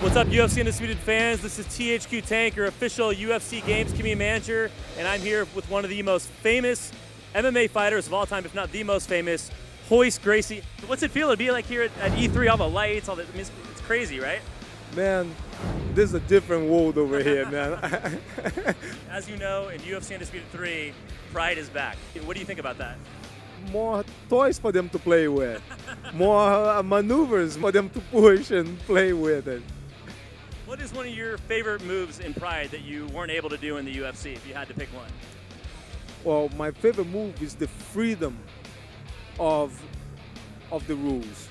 What's up, UFC Undisputed fans? This is THQ Tank, your official UFC Games community manager, and I'm here with one of the most famous MMA fighters of all time, if not the most famous, Royce Gracie. What's it feel to be like here at E3, all the lights, all the, I mean, it's crazy, right? Man, this is a different world over here, man. As you know, in UFC Undisputed 3, Pride is back. What do you think about that? More toys for them to play with, more maneuvers for them to push and play with it. What is one of your favorite moves in Pride that you weren't able to do in the UFC, if you had to pick one? Well, my favorite move is the freedom of the rules.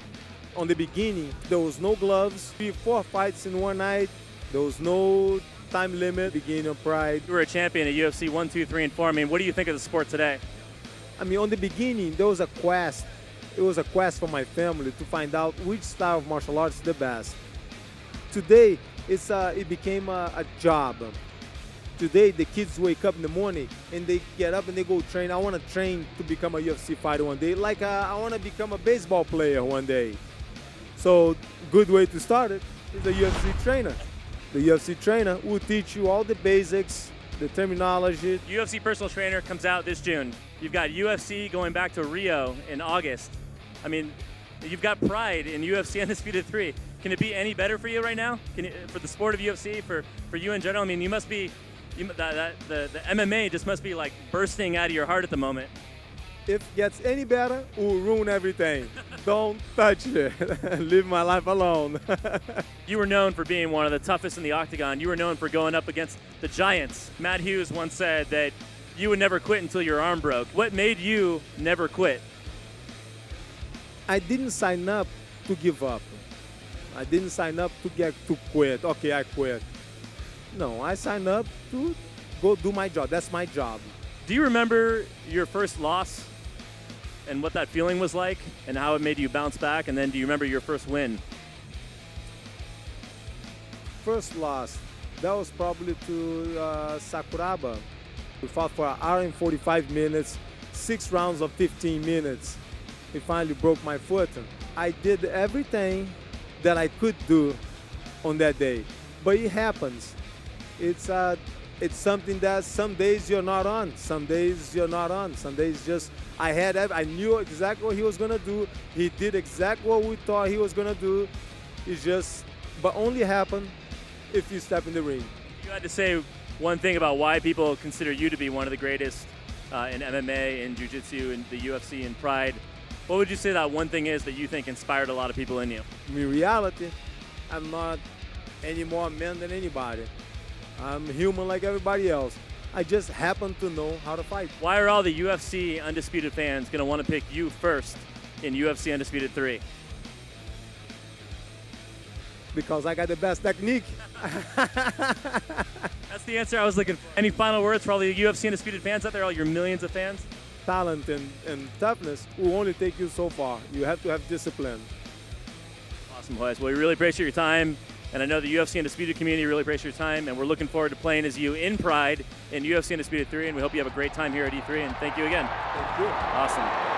On the beginning, there was no gloves, 3-4 fights in one night, there was no time limit, beginning of Pride. You were a champion at UFC 1, 2, 3, and 4. I mean, what do you think of the sport today? I mean, on the beginning, there was a quest. It was a quest for my family to find out which style of martial arts is the best. Today, it became a job. Today, the kids wake up in the morning and they get up and they go train. I want to train to become a UFC fighter one day, like I want to become a baseball player one day. So, good way to start it is a UFC trainer. The UFC trainer will teach you all the basics, the terminology. UFC personal trainer comes out this June. You've got UFC going back to Rio in August. I mean, you've got Pride in UFC Undisputed 3. Can it be any better for you right now? For the sport of UFC, for you in general? I mean, you must be, the MMA just must be like bursting out of your heart at the moment. If it gets any better, it will ruin everything. Don't touch it. Leave my life alone. You were known for being one of the toughest in the octagon. You were known for going up against the giants. Matt Hughes once said that you would never quit until your arm broke. What made you never quit? I didn't sign up to give up. I didn't sign up to quit. Okay, I quit. No, I signed up to go do my job. That's my job. Do you remember your first loss and what that feeling was like and how it made you bounce back? And then do you remember your first win? First loss, that was probably to Sakuraba. We fought for an hour and 45 minutes, 6 rounds of 15 minutes. He finally broke my foot. I did everything that I could do on that day, but it happens. It's something that some days you're not on, some days you're not on, some days just I knew exactly what he was gonna do. He did exactly what we thought he was gonna do. It's just, but only happen if you step in the ring. You had to say one thing about why people consider you to be one of the greatest in MMA, in Jiu-Jitsu, in the UFC, in Pride. What would you say that one thing is that you think inspired a lot of people in you? In reality, I'm not any more man than anybody. I'm human like everybody else. I just happen to know how to fight. Why are all the UFC Undisputed fans going to want to pick you first in UFC Undisputed 3? Because I got the best technique. That's the answer I was looking for. Any final words for all the UFC Undisputed fans out there, all your millions of fans? Talent and toughness will only take you so far. You have to have discipline. Awesome, Royce. Well, we really appreciate your time. And I know the UFC Undisputed community really appreciates your time. And we're looking forward to playing as you in Pride in UFC Undisputed 3. And we hope you have a great time here at E3. And thank you again. Thank you. Awesome.